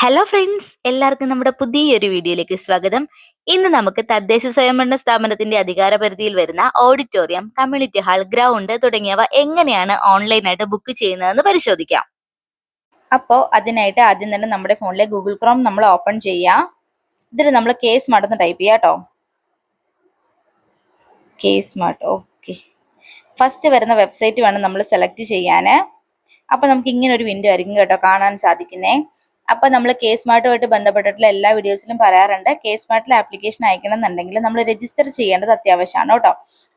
Hello friends, എല്ലാവർക്കും നമ്മുടെ പുതിയൊരു വീഡിയോയിലേക്ക് സ്വാഗതം. ഇന്ന് നമുക്ക് തദ്ദേശ സ്വയംഭരണ സ്ഥാപനത്തിന്റെ അധികാര പരിധിയിൽ വരുന്ന ഓഡിറ്റോറിയം, കമ്മ്യൂണിറ്റി ഹാൾ, ഗ്രൗണ്ട് തുടങ്ങിയവ എങ്ങനെയാണ് ഓൺലൈനായിട്ട് ബുക്ക് ചെയ്യുന്നതെന്ന് പരിശോധിക്കാം. അപ്പോൾ അതിനായിട്ട് ആദ്യം തന്നെ നമ്മുടെ ഫോണിലെ ഗൂഗിൾ ക്രോം നമ്മൾ ഓപ്പൺ ചെയ്യാം. ഇതിൽ നമ്മൾ കെ സ്മാർട്ട് എന്ന് ടൈപ്പ് ചെയ്യാം കേട്ടോ. K smart, okay. ഫസ്റ്റ് വരുന്ന വെബ്സൈറ്റ് വേണം നമ്മൾ സെലക്ട് ചെയ്യാൻ. അപ്പോൾ നമുക്ക് ഇങ്ങനെ ഒരു വിൻഡോ ആയിരിക്കും കേട്ടോ കാണാൻ സാധിക്കുന്നേ. അപ്പോൾ നമ്മൾ കെ സ്മാർട്ടുമായിട്ട് ബന്ധപ്പെട്ടിട്ടുള്ള എല്ലാ വീഡിയോസിലും പറയാറുണ്ട്, കെ സ്മാർട്ടിൽ ആപ്ലിക്കേഷൻ അയക്കണം എന്നുണ്ടെങ്കിൽ നമ്മൾ രജിസ്റ്റർ ചെയ്യേണ്ടത് അത്യാവശ്യമാണ് കേട്ടോ.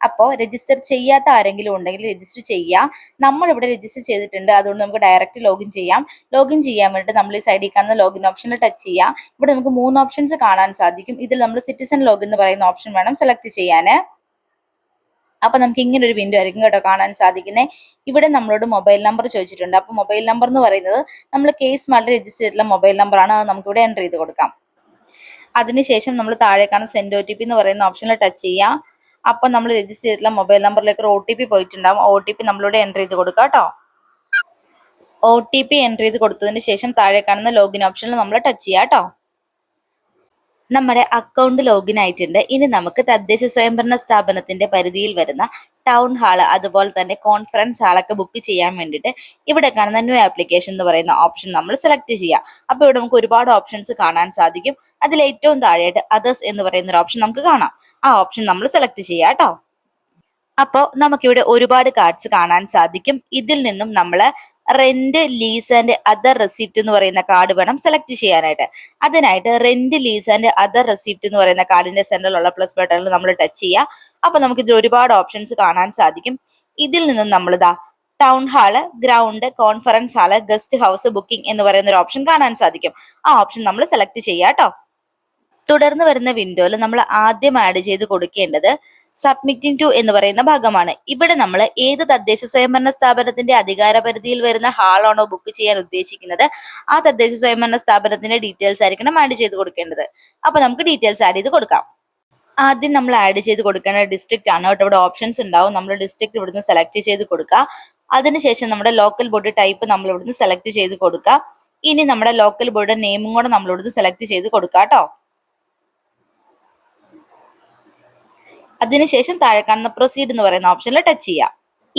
അപ്പോൾ രജിസ്റ്റർ ചെയ്യാത്ത ആരെങ്കിലും ഉണ്ടെങ്കിൽ രജിസ്റ്റർ ചെയ്യുക. നമ്മളിവിടെ രജിസ്റ്റർ ചെയ്തിട്ടുണ്ട്, അതുകൊണ്ട് നമുക്ക് ഡയറക്റ്റ് ലോഗിൻ ചെയ്യാം. ലോഗിൻ ചെയ്യാൻ വേണ്ടി നമ്മൾ ഈ സൈഡിൽ കാണുന്ന ലോഗിൻ ഓപ്ഷനിൽ ടച്ച് ചെയ്യാം. ഇവിടെ നമുക്ക് 3 ഓപ്ഷൻസ് കാണാൻ സാധിക്കും. ഇതിൽ നമ്മൾ സിറ്റിസൺ ലോഗിൻ എന്ന് പറയുന്ന ഓപ്ഷൻ വേണം സെലക്ട് ചെയ്യാൻ. അപ്പൊ നമുക്ക് ഇങ്ങനെ ഒരു വിൻഡോ ആയിരിക്കും കേട്ടോ കാണാൻ സാധിക്കുന്നത്. ഇവിടെ നമ്മളോട് മൊബൈൽ നമ്പർ ചോദിച്ചിട്ടുണ്ട്. അപ്പൊ മൊബൈൽ നമ്പർ എന്ന് പറയുന്നത് നമ്മൾ കെ സ്മാർട്ടിൽ രജിസ്റ്റർ ചെയ്തിട്ടുള്ള മൊബൈൽ നമ്പറാണ്. അത് നമുക്ക് ഇവിടെ എൻ്റർ ചെയ്ത് കൊടുക്കാം. അതിനുശേഷം നമ്മൾ താഴെ കാണുന്ന സെൻഡ് OTP എന്ന് പറയുന്ന ഓപ്ഷനിൽ ടച്ച് ചെയ്യാം. അപ്പൊ നമ്മൾ രജിസ്റ്റർ ചെയ്തിട്ടുള്ള മൊബൈൽ നമ്പറിലേക്ക് ഒരു OTP പോയിട്ടുണ്ടാവും. OTP നമ്മളിവിടെ എൻ്റർ ചെയ്ത് കൊടുക്കാം കേട്ടോ. OTP എൻ്റർ ചെയ്ത് കൊടുത്തതിന് ശേഷം താഴെ കാണുന്ന ലോഗിൻ ഓപ്ഷനിൽ നമ്മൾ ടച്ച് ചെയ്യാം കേട്ടോ. നമ്മുടെ അക്കൗണ്ട് ലോഗിൻ ആയിട്ടുണ്ട്. ഇനി നമുക്ക് തദ്ദേശ സ്വയംഭരണ സ്ഥാപനത്തിന്റെ പരിധിയിൽ വരുന്ന ടൗൺ ഹാള്, അതുപോലെ തന്നെ കോൺഫറൻസ് ഹാളൊക്കെ ബുക്ക് ചെയ്യാൻ വേണ്ടിയിട്ട് ഇവിടെ കാണുന്ന ന്യൂ ആപ്ലിക്കേഷൻ എന്ന് പറയുന്ന ഓപ്ഷൻ നമ്മൾ സെലക്ട് ചെയ്യാം. അപ്പോൾ ഇവിടെ നമുക്ക് ഒരുപാട് ഓപ്ഷൻസ് കാണാൻ സാധിക്കും. അതിൽ ഏറ്റവും താഴെയായിട്ട് അതേഴ്സ് എന്ന് പറയുന്ന ഒരു ഓപ്ഷൻ നമുക്ക് കാണാം. ആ ഓപ്ഷൻ നമ്മൾ സെലക്ട് ചെയ്യാം കേട്ടോ. അപ്പോൾ നമുക്കിവിടെ ഒരുപാട് കാർഡ്സ് കാണാൻ സാധിക്കും. ഇതിൽ നിന്നും നമ്മൾ rent, lease and other receipt എന്ന് പറയുന്ന കാർഡ് വേണം സെലക്ട് ചെയ്യാനായിട്ട്. അതിനായിട്ട് rent, lease and other receipt എന്ന് പറയുന്ന കാർഡിന്റെ സെന്ററിലുള്ള പ്ലസ് ബട്ടണിൽ നമ്മൾ ടച്ച് ചെയ്യുക. അപ്പൊ നമുക്ക് ഇതിൽ ഒരുപാട് ഓപ്ഷൻസ് കാണാൻ സാധിക്കും. ഇതിൽ നിന്നും നമ്മൾ town hall, ground, conference hall, guest house booking എന്ന് പറയുന്ന ഒരു ഓപ്ഷൻ കാണാൻ സാധിക്കും. ആ ഓപ്ഷൻ നമ്മൾ സെലക്ട് ചെയ്യാം കേട്ടോ. തുടർന്ന് വരുന്ന വിൻഡോയിൽ നമ്മൾ ആദ്യം ആഡ് ചെയ്ത് കൊടുക്കേണ്ടത് സബ്മിറ്റിംഗ് ടു എന്ന് പറയുന്ന ഭാഗമാണ്. ഇവിടെ നമ്മൾ ഏത് തദ്ദേശ സ്വയംഭരണ സ്ഥാപനത്തിന്റെ അധികാര പരിധിയിൽ വരുന്ന ഹാളാണോ ബുക്ക് ചെയ്യാൻ ഉദ്ദേശിക്കുന്നത്, ആ തദ്ദേശ സ്വയംഭരണ സ്ഥാപനത്തിന്റെ ഡീറ്റെയിൽസ് ആയിരിക്കണം ആഡ് ചെയ്ത് കൊടുക്കേണ്ടത്. അപ്പൊ നമുക്ക് ഡീറ്റെയിൽസ് ആഡ് ചെയ്ത് കൊടുക്കാം. ആദ്യം നമ്മൾ ആഡ് ചെയ്ത് കൊടുക്കേണ്ട ഡിസ്ട്രിക്റ്റ് ആണ് കേട്ടോ. ഇവിടെ ഓപ്ഷൻസ് ഉണ്ടാവും. നമ്മൾ ഡിസ്ട്രിക്ട് ഇവിടുന്ന് സെലക്ട് ചെയ്ത് കൊടുക്കുക. അതിനുശേഷം നമ്മുടെ ലോക്കൽ ബോഡി ടൈപ്പ് നമ്മൾ ഇവിടുന്ന് സെലക്ട് ചെയ്ത് കൊടുക്കുക. ഇനി നമ്മുടെ ലോക്കൽ ബോഡിയുടെ നെയിമും കൂടെ നമ്മൾ ഇവിടുന്ന് സെലക്ട് ചെയ്ത് കൊടുക്കുക കേട്ടോ. അതിനുശേഷം താഴെ കാണുന്ന പ്രൊസീഡ് എന്ന് പറയുന്ന ഓപ്ഷനിൽ ടച്ച് ചെയ്യാം.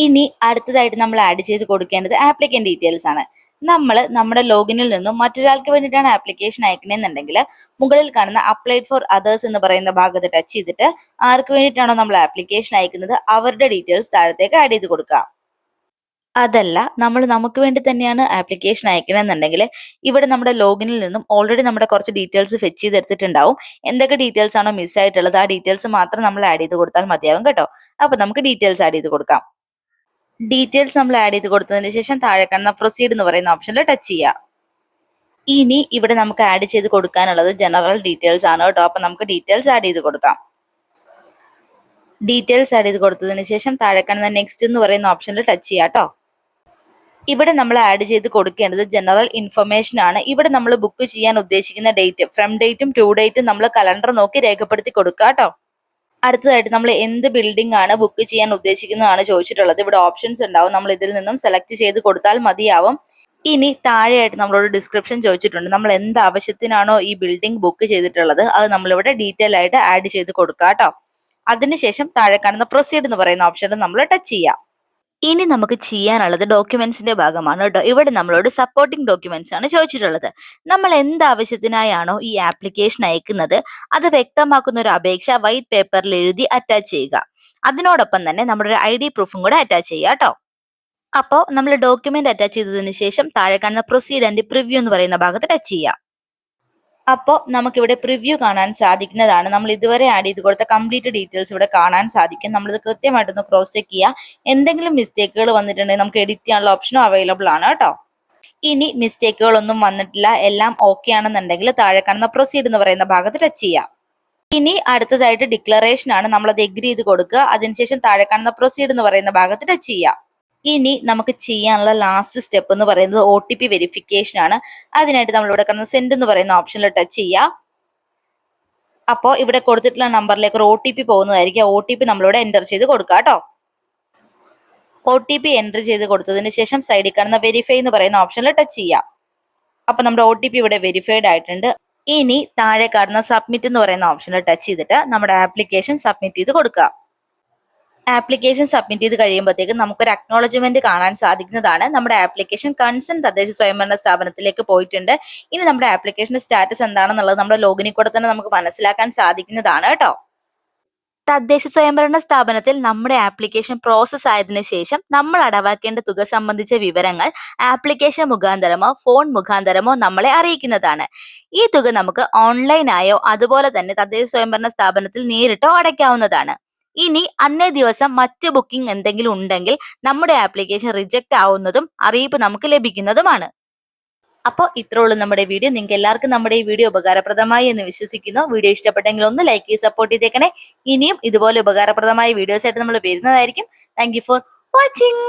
ഇനി അടുത്തതായിട്ട് നമ്മൾ ആഡ് ചെയ്ത് കൊടുക്കേണ്ടത് ആപ്ലിക്കൻ ഡീറ്റെയിൽസ് ആണ്. നമ്മൾ നമ്മുടെ ലോഗിനിൽ നിന്നും മറ്റൊരാൾക്ക് വേണ്ടിയിട്ടാണ് ആപ്ലിക്കേഷൻ അയക്കണമെന്നുണ്ടെങ്കിൽ മുകളിൽ കാണുന്ന അപ്ലൈഡ് ഫോർ അതേഴ്സ് എന്ന് പറയുന്ന ഭാഗത്ത് ടച്ച് ചെയ്തിട്ട് ആർക്ക് വേണ്ടിയിട്ടാണോ നമ്മൾ ആപ്ലിക്കേഷൻ അയക്കുന്നത് അവരുടെ ഡീറ്റെയിൽസ് താഴത്തേക്ക് ആഡ് ചെയ്ത് കൊടുക്കുക. അതല്ല, നമ്മൾ നമുക്ക് വേണ്ടി തന്നെയാണ് ആപ്ലിക്കേഷൻ അയക്കണമെന്നുണ്ടെങ്കിൽ ഇവിടെ നമ്മുടെ ലോഗിനിൽ നിന്നും ഓൾറെഡി നമ്മുടെ കുറച്ച് ഡീറ്റെയിൽസ് ഫെച്ച് ചെയ്തെടുത്തിട്ടുണ്ടാവും. എന്തൊക്കെ ഡീറ്റെയിൽസ് ആണോ മിസ് ആയിട്ടുള്ളത് ആ ഡീറ്റെയിൽസ് മാത്രം നമ്മൾ ആഡ് ചെയ്ത് കൊടുത്താൽ മതിയാവും കേട്ടോ. അപ്പൊ നമുക്ക് ഡീറ്റെയിൽസ് ആഡ് ചെയ്ത് കൊടുക്കാം. ഡീറ്റെയിൽസ് നമ്മൾ ആഡ് ചെയ്ത് കൊടുത്തതിന് ശേഷം താഴെ കാണുന്ന പ്രൊസീഡ് എന്ന് പറയുന്ന ഓപ്ഷനിൽ ടച്ച് ചെയ്യുക. ഇനി ഇവിടെ നമുക്ക് ആഡ് ചെയ്ത് കൊടുക്കാനുള്ളത് ജനറൽ ഡീറ്റെയിൽസ് ആണ് കേട്ടോ. അപ്പൊ നമുക്ക് ഡീറ്റെയിൽസ് ആഡ് ചെയ്ത് കൊടുക്കാം. ഡീറ്റെയിൽസ് ആഡ് ചെയ്ത് കൊടുത്തതിന് ശേഷം താഴെ കാണുന്ന നെക്സ്റ്റ് എന്ന് പറയുന്ന ഓപ്ഷനിൽ ടച്ച് ചെയ്യാം കേട്ടോ. ഇവിടെ നമ്മൾ ആഡ് ചെയ്ത് കൊടുക്കേണ്ടത് ജനറൽ ഇൻഫർമേഷൻ ആണ്. ഇവിടെ നമ്മൾ ബുക്ക് ചെയ്യാൻ ഉദ്ദേശിക്കുന്ന ഡേറ്റ്, ഫ്രം ഡേറ്റും ടു ഡേറ്റും നമ്മൾ കലണ്ടർ നോക്കി രേഖപ്പെടുത്തി കൊടുക്കുക കേട്ടോ. അടുത്തതായിട്ട് നമ്മൾ എന്ത് ബിൽഡിംഗ് ആണ് ബുക്ക് ചെയ്യാൻ ഉദ്ദേശിക്കുന്നതാണ് ചോദിച്ചിട്ടുള്ളത്. ഇവിടെ ഓപ്ഷൻസ് ഉണ്ടാവും. നമ്മൾ ഇതിൽ നിന്നും സെലക്ട് ചെയ്ത് കൊടുത്താൽ മതിയാവും. ഇനി താഴെയായിട്ട് നമ്മളോട് ഡിസ്ക്രിപ്ഷൻ ചോദിച്ചിട്ടുണ്ട്. നമ്മൾ എന്ത് ആവശ്യത്തിനാണോ ഈ ബിൽഡിംഗ് ബുക്ക് ചെയ്തിട്ടുള്ളത് അത് നമ്മളിവിടെ ഡീറ്റെയിൽ ആയിട്ട് ആഡ് ചെയ്ത് കൊടുക്കുക കേട്ടോ. അതിനുശേഷം താഴെ കാണുന്ന പ്രൊസീഡ് എന്ന് പറയുന്ന ഓപ്ഷനിൽ നമ്മൾ ടച്ച് ചെയ്യാം. ഇനി നമുക്ക് ചെയ്യാനുള്ളത് ഡോക്യുമെന്റ്സിന്റെ ഭാഗമാണ് കേട്ടോ. ഇവിടെ നമ്മളോട് സപ്പോർട്ടിംഗ് ഡോക്യുമെന്റ്സ് ആണ് ചോദിച്ചിട്ടുള്ളത്. നമ്മൾ എന്ത് ആവശ്യത്തിനായാണോ ഈ ആപ്ലിക്കേഷൻ അയക്കുന്നത് അത് വ്യക്തമാക്കുന്ന ഒരു അപേക്ഷ വൈറ്റ് പേപ്പറിൽ എഴുതി അറ്റാച്ച് ചെയ്യുക. അതിനോടൊപ്പം തന്നെ നമ്മുടെ ഒരു ID പ്രൂഫും കൂടെ അറ്റാച്ച് ചെയ്യുക കേട്ടോ. അപ്പോൾ നമ്മൾ ഡോക്യുമെന്റ് അറ്റാച്ച് ചെയ്തതിന് ശേഷം താഴെ കാണുന്ന പ്രൊസീഡ് ആൻഡ് പ്രിവ്യൂ എന്ന് പറയുന്ന ഭാഗത്ത് ടച്ച് ചെയ്യുക. അപ്പോൾ നമുക്കിവിടെ പ്രിവ്യൂ കാണാൻ സാധിക്കുന്നതാണ്. നമ്മൾ ഇതുവരെ ആഡ് ചെയ്ത് കൊടുത്ത കംപ്ലീറ്റ് ഡീറ്റെയിൽസ് ഇവിടെ കാണാൻ സാധിക്കും. നമ്മളിത് കൃത്യമായിട്ടൊന്ന് ക്രോസ് ചെക്ക് ചെയ്യുക. എന്തെങ്കിലും മിസ്റ്റേക്കുകൾ വന്നിട്ടുണ്ടെങ്കിൽ നമുക്ക് എഡിറ്റ് ചെയ്യാനുള്ള ഓപ്ഷനും അവൈലബിൾ ആണ് കേട്ടോ. ഇനി മിസ്റ്റേക്കുകളൊന്നും വന്നിട്ടില്ല, എല്ലാം ഓക്കെ ആണെന്നുണ്ടെങ്കിൽ താഴെ കാണുന്ന പ്രൊസീഡ് എന്ന് പറയുന്ന ഭാഗത്ത് ടച്ച് ചെയ്യുക. ഇനി അടുത്തതായിട്ട് ഡിക്ലറേഷൻ ആണ്. നമ്മളത് എഗ്രി ചെയ്ത് കൊടുക്കുക. അതിനുശേഷം താഴെ കാണുന്ന പ്രൊസീഡ് എന്ന് പറയുന്ന ഭാഗത്ത് ടച്ച് ചെയ്യുക. ഇനി നമുക്ക് ചെയ്യാനുള്ള ലാസ്റ്റ് സ്റ്റെപ്പ് എന്ന് പറയുന്നത് OTP വെരിഫിക്കേഷൻ ആണ്. അതിനായിട്ട് നമ്മൾ ഇവിടെ കാണുന്ന സെൻഡ് എന്ന് പറയുന്ന ഓപ്ഷനിൽ ടച്ച് ചെയ്യുക. അപ്പോൾ ഇവിടെ കൊടുത്തിട്ടുള്ള നമ്പറിലേക്ക് ഒരു OTP പോകുന്നതായിരിക്കും. OTP നമ്മളിവിടെ എൻ്റർ ചെയ്ത് കൊടുക്കുക കേട്ടോ. OTP എൻ്റർ ചെയ്ത് കൊടുത്തതിന് ശേഷം സൈഡിൽ കാണുന്ന വെരിഫൈ എന്ന് പറയുന്ന ഓപ്ഷനിൽ ടച്ച് ചെയ്യുക. അപ്പൊ നമ്മുടെ OTP ഇവിടെ വെരിഫൈഡ് ആയിട്ടുണ്ട്. ഇനി താഴെ കാണുന്ന സബ്മിറ്റ് എന്ന് പറയുന്ന ഓപ്ഷനിൽ ടച്ച് ചെയ്തിട്ട് നമ്മുടെ ആപ്ലിക്കേഷൻ സബ്മിറ്റ് ചെയ്ത് കൊടുക്കുക. ആപ്ലിക്കേഷൻ സബ്മിറ്റ് ചെയ്ത് കഴിയുമ്പോഴത്തേക്കും നമുക്കൊരു അക്നോളജ്മെന്റ് കാണാൻ സാധിക്കുന്നതാണ്. നമ്മുടെ ആപ്ലിക്കേഷൻ കൺസേൺ തദ്ദേശ സ്വയംഭരണ സ്ഥാപനത്തിലേക്ക് പോയിട്ടുണ്ട്. ഇനി നമ്മുടെ ആപ്ലിക്കേഷന്റെ സ്റ്റാറ്റസ് എന്താണെന്നുള്ളത് നമ്മുടെ ലോഗിനിൽ കൂടെ തന്നെ നമുക്ക് മനസ്സിലാക്കാൻ സാധിക്കുന്നതാണ് കേട്ടോ. തദ്ദേശ സ്വയംഭരണ സ്ഥാപനത്തിൽ നമ്മുടെ ആപ്ലിക്കേഷൻ പ്രോസസ് ആയതിനു ശേഷം നമ്മൾ അടവാക്കേണ്ട തുക സംബന്ധിച്ച വിവരങ്ങൾ ആപ്ലിക്കേഷൻ മുഖാന്തരമോ ഫോൺ മുഖാന്തരമോ നമ്മളെ അറിയിക്കുന്നതാണ്. ഈ തുക നമുക്ക് ഓൺലൈനായോ അതുപോലെ തന്നെ തദ്ദേശ സ്വയംഭരണ സ്ഥാപനത്തിൽ നേരിട്ടോ അടയ്ക്കാവുന്നതാണ്. ഇനി അന്നേ ദിവസം മറ്റ് ബുക്കിംഗ് എന്തെങ്കിലും ഉണ്ടെങ്കിൽ നമ്മുടെ ആപ്ലിക്കേഷൻ റിജക്റ്റ് ആവുന്നതും അറിയിപ്പ് നമുക്ക് ലഭിക്കുന്നതുമാണ്. അപ്പോൾ ഇത്രേ ഉള്ളൂ നമ്മുടെ വീഡിയോ. നിങ്ങൾക്ക് എല്ലാവർക്കും നമ്മുടെ ഈ വീഡിയോ ഉപകാരപ്രദമായി എന്ന് വിശ്വസിക്കുന്നു. വീഡിയോ ഇഷ്ടപ്പെട്ടെങ്കിൽ ഒന്ന് ലൈക്ക് ചെയ്ത് സപ്പോർട്ട് ചെയ്തേക്കണേ. ഇനിയും ഇതുപോലെ ഉപകാരപ്രദമായ വീഡിയോസ് ആയിട്ട് നമ്മൾ വരുന്നതായിരിക്കും. Thank you for watching.